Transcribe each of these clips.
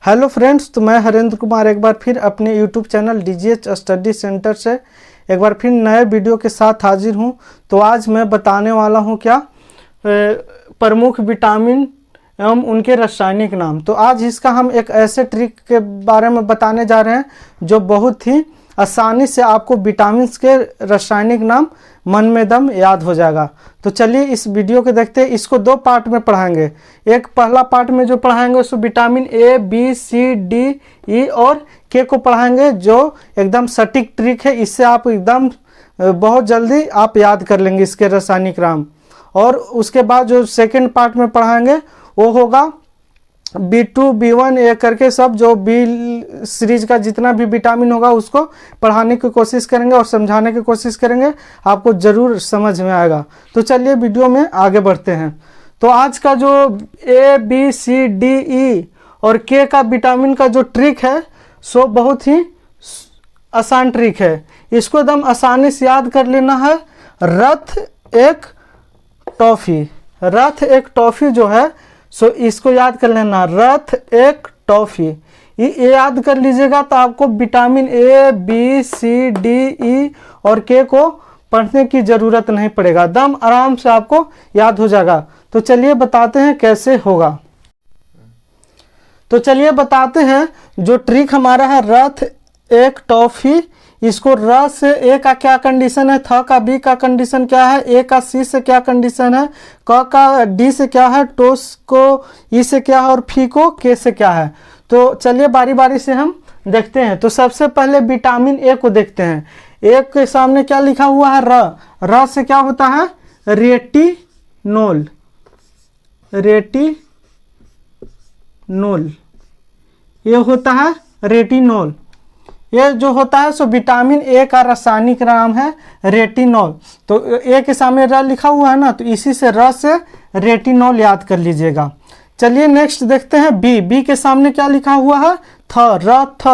Hello friends, तो मैं हरेंद्र कुमार एक बार फिर अपने YouTube channel DGH study centre से एक बार फिर नए वीडियो के साथ हाजिर हूं। तो आज मैं बताने वाला हूं क्या प्रमुख विटामिन एवं उनके रासायनिक नाम। तो आज इसका हम एक ऐसे ट्रिक के बारे में बताने जा रहे हैं जो बहुत ही आसानी से आपको विटामिन्स के रासायनिक नाम मन में दम याद हो जाएगा। तो चलिए इस वीडियो को देखते हैं। इसको दो पार्ट में पढ़ाएंगे। एक पहला पार्ट में जो पढ़ाएंगे उसको vitamin A, B, C, D, E और K को पढ़ाएंगे, जो एकदम सटीक ट्रिक है। इससे आप एकदम बहुत जल्दी आप याद कर लेंगे इसके रासायनिक नाम। और उसके बाद जो सेकेंड पार्ट में पढ़ाएंगे वो होगा B2, B1 ये करके सब जो बी सीरीज का जितना भी विटामिन होगा उसको पढ़ाने की कोशिश करेंगे और समझाने की कोशिश करेंगे। आपको ज़रूर समझ में आएगा। तो चलिए वीडियो में आगे बढ़ते हैं। तो आज का जो A, B, C, D, E और K का विटामिन का जो ट्रिक है सो बहुत ही आसान ट्रिक है। इसको एकदम आसानी से याद कर लेना है। रथ एक टॉफ़ी, रथ एक टॉफ़ी जो है सो इसको याद कर लेना। रथ एक टॉफ़ी ये याद कर लीजिएगा तो आपको vitamin A, B, C, D, E और K को पढ़ने की ज़रूरत नहीं पड़ेगा। दम आराम से आपको याद हो जाएगा। तो चलिए बताते हैं कैसे होगा। तो चलिए बताते हैं जो ट्रिक हमारा है रथ एक टॉफ़ी। इसको र से ए का क्या कंडीशन है, थ का बी का कंडीशन क्या है, ए का सी से क्या कंडीशन है, क का डी से क्या है, टोस को ई से क्या है और फी को के से क्या है। तो चलिए बारी बारी से हम देखते हैं। तो सबसे पहले विटामिन ए को देखते हैं। ए के सामने क्या लिखा हुआ है, र। र से क्या होता है, रेटिनोल। रेटिनोल ये होता है रेटिनोल। ये जो होता है सो विटामिन ए का रासायनिक नाम है रेटिनोल। तो ए के सामने र लिखा हुआ है ना, तो इसी से र से रेटिनोल याद कर लीजिएगा। चलिए नेक्स्ट देखते हैं बी। बी के सामने क्या लिखा हुआ है, थ। र थ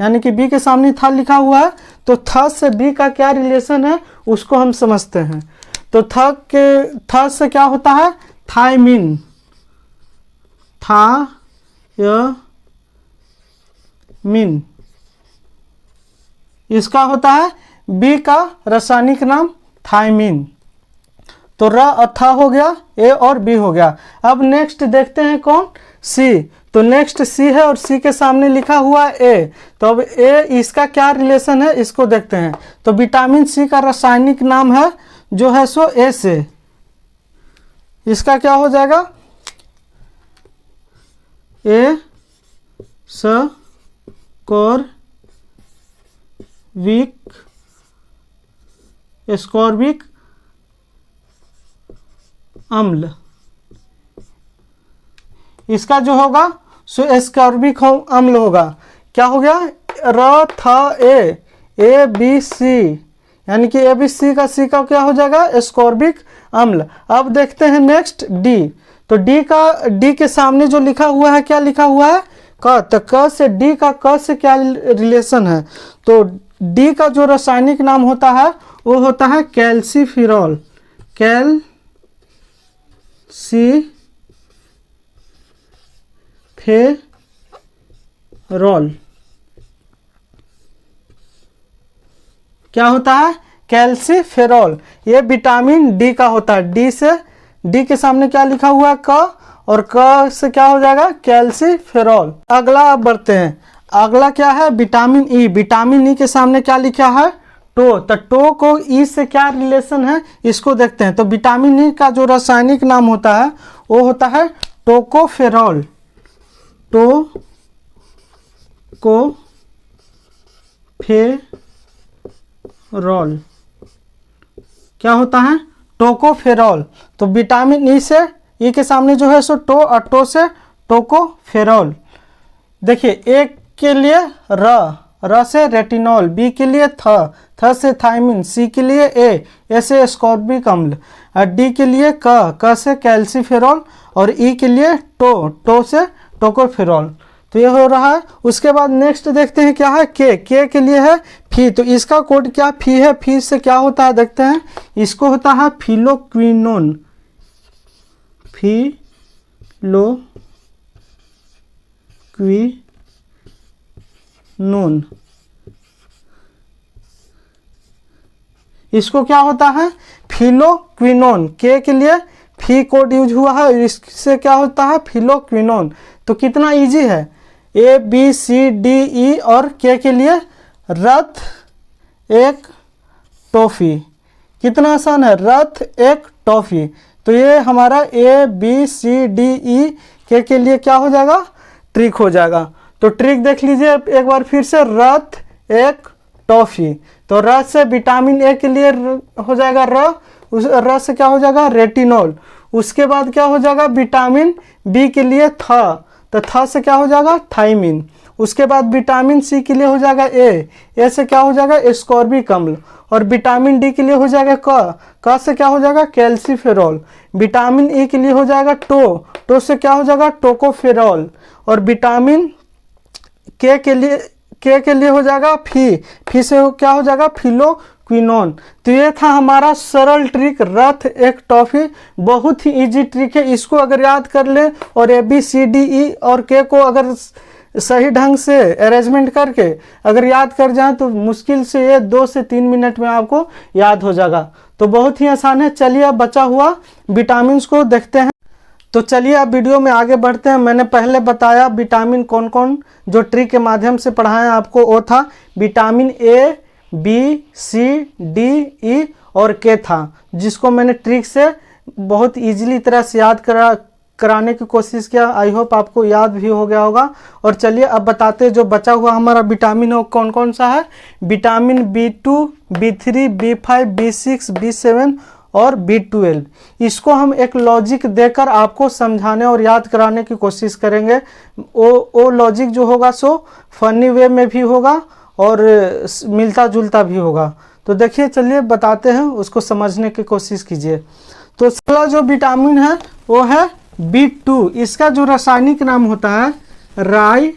यानी कि बी के सामने थ लिखा हुआ है। तो थ से बी का क्या रिलेशन है उसको हम समझते हैं। तो थ से क्या होता है, थायमिन। थायमिन इसका होता है बी का रासायनिक नाम थायमिन। तो र और थ हो गया, ए और बी हो गया। अब नेक्स्ट देखते हैं कौन, सी। तो नेक्स्ट सी है और सी के सामने लिखा हुआ है ए। तो अब ए इसका क्या रिलेशन है इसको देखते हैं। तो विटामिन सी का रासायनिक नाम है जो है सो ए से। इसका क्या हो जाएगा, ए स्कॉर्बिक अम्ल। इसका जो होगा सो स्कॉर्बिक अम्ल होगा। क्या हो गया, र थ ए बी सी यानी कि ए बी सी का सी का क्या हो जाएगा, स्कॉर्बिक अम्ल। अब देखते हैं नेक्स्ट डी। तो डी के सामने जो लिखा हुआ है क्या लिखा हुआ है, क। तो क से डी का क से क्या रिलेशन है, तो डी का जो रासायनिक नाम होता है वो होता है कैल्सीफेरॉल। कैल्सीफेरॉल क्या होता है, कैल्सीफेरॉल। ये विटामिन डी का होता है। डी के सामने क्या लिखा हुआ है, क। और क से क्या हो जाएगा, कैल्सीफेरॉल। अगला अब बढ़ते हैं। अगला क्या है, विटामिन ई। विटामिन ई के सामने क्या लिखा है, टो। तो टो को ई से क्या रिलेशन है इसको देखते हैं। तो विटामिन ई का जो रासायनिक नाम होता है वो होता है टोकोफेरॉल। टोकोफेरॉल क्या होता है, टोकोफेरॉल। तो विटामिन ई से ई के सामने जो है सो टो और टो से टोकोफेरॉल। देखिए ए के लिए र से रेटिनॉल, बी के लिए थ से थायमिन, सी के लिए ए से स्कॉर्बिक अम्ल, और डी के लिए क से कैल्सीफेरॉल और ई के लिए टो से टोकोफेरॉल। तो ये हो रहा है। उसके बाद नेक्स्ट देखते हैं क्या है, के के लिए है फी। तो इसका कोड क्या फी है, फी से क्या होता है देखते हैं। इसको होता है फिलोक्विनोन। फिलोक्विनोन नून। इसको क्या होता है, फिलोक्विनोन। के के लिए फी कोड यूज हुआ है, इससे क्या होता है, फिलोक्विनोन। तो कितना इजी है, ए बी सी डी ई और के लिए रथ एक टॉफी। कितना आसान है, रथ एक टॉफी। तो ये हमारा ए बी सी डी ई के लिए क्या हो जाएगा, ट्रिक हो जाएगा। तो ट्रिक देख लीजिए एक बार फिर से, रथ एक टॉफी। तो र से विटामिन ए के लिए हो जाएगा र, उस र से क्या हो जाएगा, रेटिनॉल। उसके बाद क्या हो जाएगा, विटामिन बी के लिए था, तो था से क्या हो जाएगा, थाइमिन। उसके बाद विटामिन सी के लिए हो जाएगा ए से क्या हो जाएगा, एस्कॉर्बिक अम्ल। और विटामिन डी के लिए हो जाएगा क से क्या हो जाएगा, कैल्सीफेरॉल। विटामिन ई के लिए हो जाएगा टो से क्या हो जाएगा, टोकोफेरॉल। और विटामिन के के लिए हो जाएगा फी से क्या हो जाएगा, फिलोक्विनोन। तो ये था हमारा सरल ट्रिक, रथ एक टॉफी। बहुत ही इजी ट्रिक है, इसको अगर याद कर ले और ए बी सी डी ई और के को अगर सही ढंग से अरेंजमेंट करके अगर याद कर जाए तो मुश्किल से ये 2 से 3 मिनट में आपको याद हो जाएगा। तो बहुत ही आसान है। चलिए अब बचा हुआ विटामिन को देखते हैं। तो चलिए अब वीडियो में आगे बढ़ते हैं। मैंने पहले बताया विटामिन कौन कौन जो ट्रिक के माध्यम से पढ़ाया आपको, वो था vitamin A B C D E और के था, जिसको मैंने ट्रिक से बहुत इजीली तरह से याद कराने की कोशिश किया। आई होप आपको याद भी हो गया होगा। और चलिए अब बताते हैं जो बचा हुआ हमारा विटामिन है वो कौन कौन सा है। Vitamin B2, B3, B5, B6, B7 और B12। इसको हम एक लॉजिक देकर आपको समझाने और याद कराने की कोशिश करेंगे। वो लॉजिक जो होगा सो फनी वे में भी होगा और मिलता जुलता भी होगा। तो देखिए चलिए बताते हैं, उसको समझने की कोशिश कीजिए। तो पहला जो विटामिन है वो है B2। इसका जो रासायनिक नाम होता है राइबोफ्लेविन।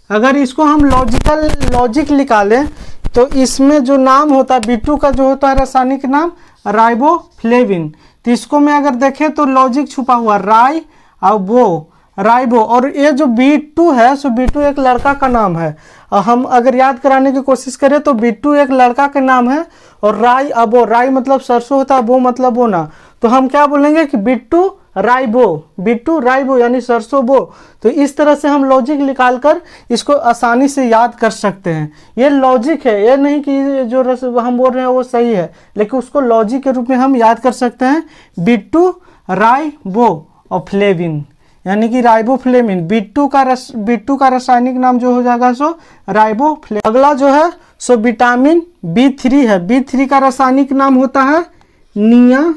अगर इसको हम लॉजिक निकालें तो इसमें जो नाम होता है B2 का जो होता है रासायनिक नाम राइबोफ्लेविन। तो इसको में अगर देखें तो लॉजिक छुपा हुआ राइबो। और ये जो B2 है सो B2 एक लड़का का नाम है। हम अगर याद कराने की कोशिश करें तो B2 एक लड़का का नाम है। और राई मतलब सरसों होता है, बो मतलब बोना। तो हम क्या बोलेंगे कि B2 राइबो यानी सरसों बो। तो इस तरह से हम लॉजिक निकाल कर इसको आसानी से याद कर सकते हैं। ये लॉजिक है, ये नहीं कि जो हम बोल रहे हैं वो सही है, लेकिन उसको लॉजिक के रूप में हम याद कर सकते हैं। B2 राइबो और फ्लेविन यानी कि राइबोफ्लेविन। B2 का रासायनिक नाम जो हो जाएगा सो राइबोफ्लेविन। अगला जो है सो विटामिन B3 है। B3 का रासायनिक नाम होता है नियासिन।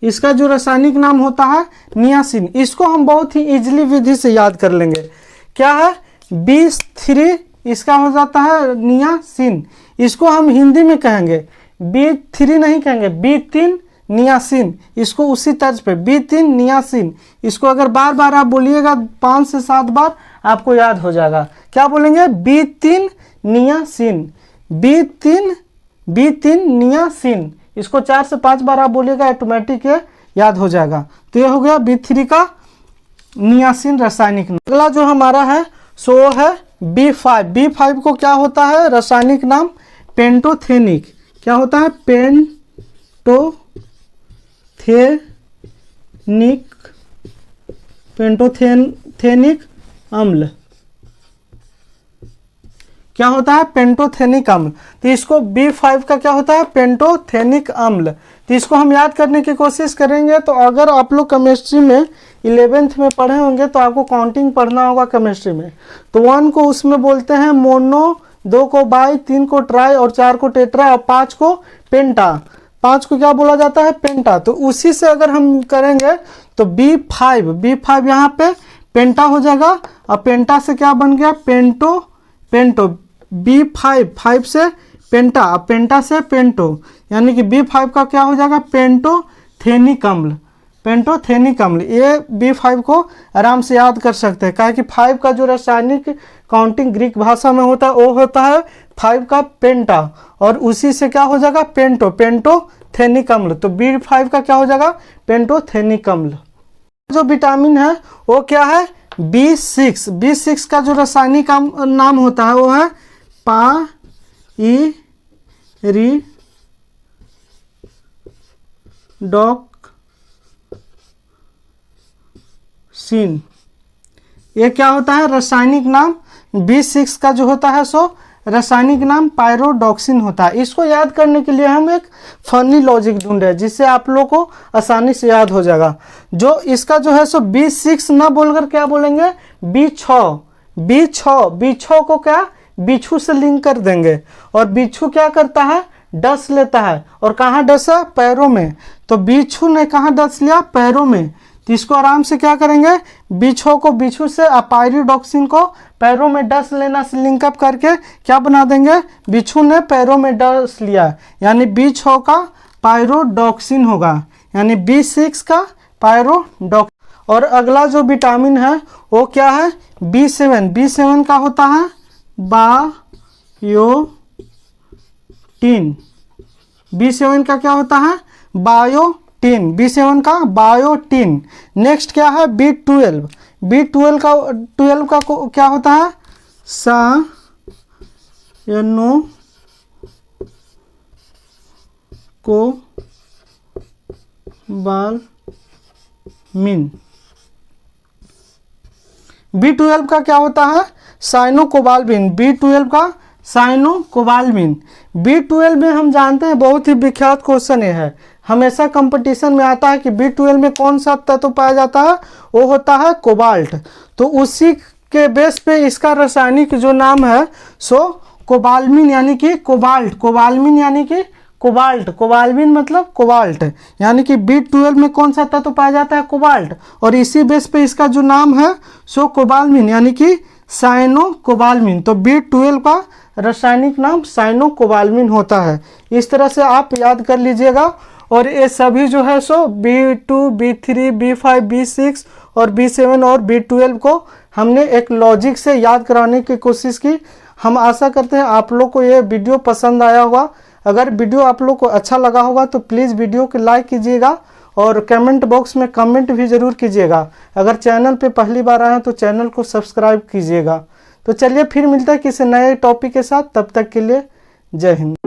इसका जो रासायनिक नाम होता है नियासिन। इसको हम बहुत ही इजीली विधि से याद कर लेंगे। क्या है, B3 इसका हो जाता है नियासिन। इसको हम हिंदी में कहेंगे B3 नहीं कहेंगे, B3 नियासिन। इसको उसी तर्ज पे B3 नियासिन। इसको अगर बार बार आप बोलिएगा 5 से 7 बार आपको याद हो जाएगा। क्या बोलेंगे, B3 नियासिन, B3 नियासिन। इसको 4 से 5 बार आप बोलिएगा ऑटोमेटिक याद हो जाएगा। तो ये हो गया B3 का नियासिन रासायनिक नाम। अगला जो हमारा है सो है B5। B5 को क्या होता है रासायनिक नाम पेंटोथेनिक। क्या होता है, पेंटोथेनिक अम्ल। क्या होता है, पेंटोथेनिक अम्ल। तो इसको B5 का क्या होता है, पेंटोथेनिक अम्ल। तो इसको हम याद करने की कोशिश करेंगे। तो अगर आप लोग केमिस्ट्री में 11th में पढ़े होंगे तो आपको काउंटिंग पढ़ना होगा केमिस्ट्री में। तो 1 को उसमें बोलते हैं मोनो, 2 को बाई, 3 को ट्राई और 4 को टेट्रा और 5 को पेंटा। 5 को क्या बोला जाता है, पेंटा। तो उसी से अगर हम करेंगे तो B5 यहाँ पे पेंटा हो जाएगा। और पेंटा से क्या बन गया, पेंटो। B5 से पेंटा, पेंटा से पेंटो, यानी कि B5 का क्या हो जाएगा, पेंटोथेनिक अम्ल। पेंटोथेनिक अम्ल। ये B5 को आराम से याद कर सकते हैं, क्या कि 5 का जो रासायनिक काउंटिंग ग्रीक भाषा में होता है वो होता है 5 का पेंटा, और उसी से क्या हो जाएगा पेंटोथेनिक अम्ल। तो B5 का क्या हो जाएगा पेंटोथेनिक अम्ल। जो विटामिन है वो क्या है B6। B6 का जो रासायनिक नाम होता है वो है पाइरिडॉक्सिन। ये क्या होता है रासायनिक नाम B6 का जो होता है सो रासायनिक नाम पायरोडॉक्सिन होता है। इसको याद करने के लिए हम एक फनी लॉजिक ढूंढ रहे हैं जिससे आप लोग को आसानी से याद हो जाएगा। जो इसका जो है सो B6 ना बोलकर क्या बोलेंगे B6 को क्या बिच्छू से लिंक कर देंगे, और बिच्छू क्या करता है डस लेता है, और कहाँ डसा पैरों में। तो बिच्छू ने कहाँ डस लिया पैरों में, तो इसको आराम से क्या करेंगे बिच्छू को बिच्छू से पायरिडॉक्सिन को पैरों में डस लेना से लिंकअप करके क्या बना देंगे बिच्छू ने पैरों में डस लिया, यानी B6 का पायरोडॉक्सिन होगा, यानी B6 का पायरोडॉक्सिन। और अगला जो विटामिन है वो क्या है B7। B7 का होता है बायोटिन। B7 का क्या होता है बायोटिन, B7 का बायोटिन। नेक्स्ट क्या है B12। B12 का क्या होता है साइनोकोबाल्मिन। B12 का क्या होता है साइनोकोबाल्मिन। B12 का साइनोकोबाल्मिन। B12 में हम जानते हैं बहुत ही विख्यात क्वेश्चन ये है, हमेशा कंपटीशन में आता है कि B12 में कौन सा तत्व पाया जाता है, वो होता है कोबाल्ट। तो उसी के बेस पे इसका रासायनिक जो नाम है सो कोबाल्मिन यानी कि कोबाल्ट। कोबाल्मिन यानी कि कोबाल्ट, कोबाल्मिन मतलब कोबाल्ट, यानी कि B12 में कौन सा तत्व पाया जाता है कोबाल्ट, और इसी बेस पे इसका जो नाम है सो कोबाल्मिन यानी कि साइनोकोबाल्मिन। तो B12 का रासायनिक नाम साइनोकोबाल्मिन होता है। इस तरह से आप याद कर लीजिएगा। और ये सभी जो है सो B2, B3, B5, B6 और B7 और B12 को हमने एक लॉजिक से याद कराने की कोशिश की। हम आशा करते हैं आप लोग को ये वीडियो पसंद आया होगा। अगर वीडियो आप लोग को अच्छा लगा होगा तो प्लीज़ वीडियो को लाइक कीजिएगा और कमेंट बॉक्स में कमेंट भी ज़रूर कीजिएगा। अगर चैनल पे पहली बार आए हैं तो चैनल को सब्सक्राइब कीजिएगा। तो चलिए फिर मिलते हैं किसी नए टॉपिक के साथ, तब तक के लिए जय हिंद।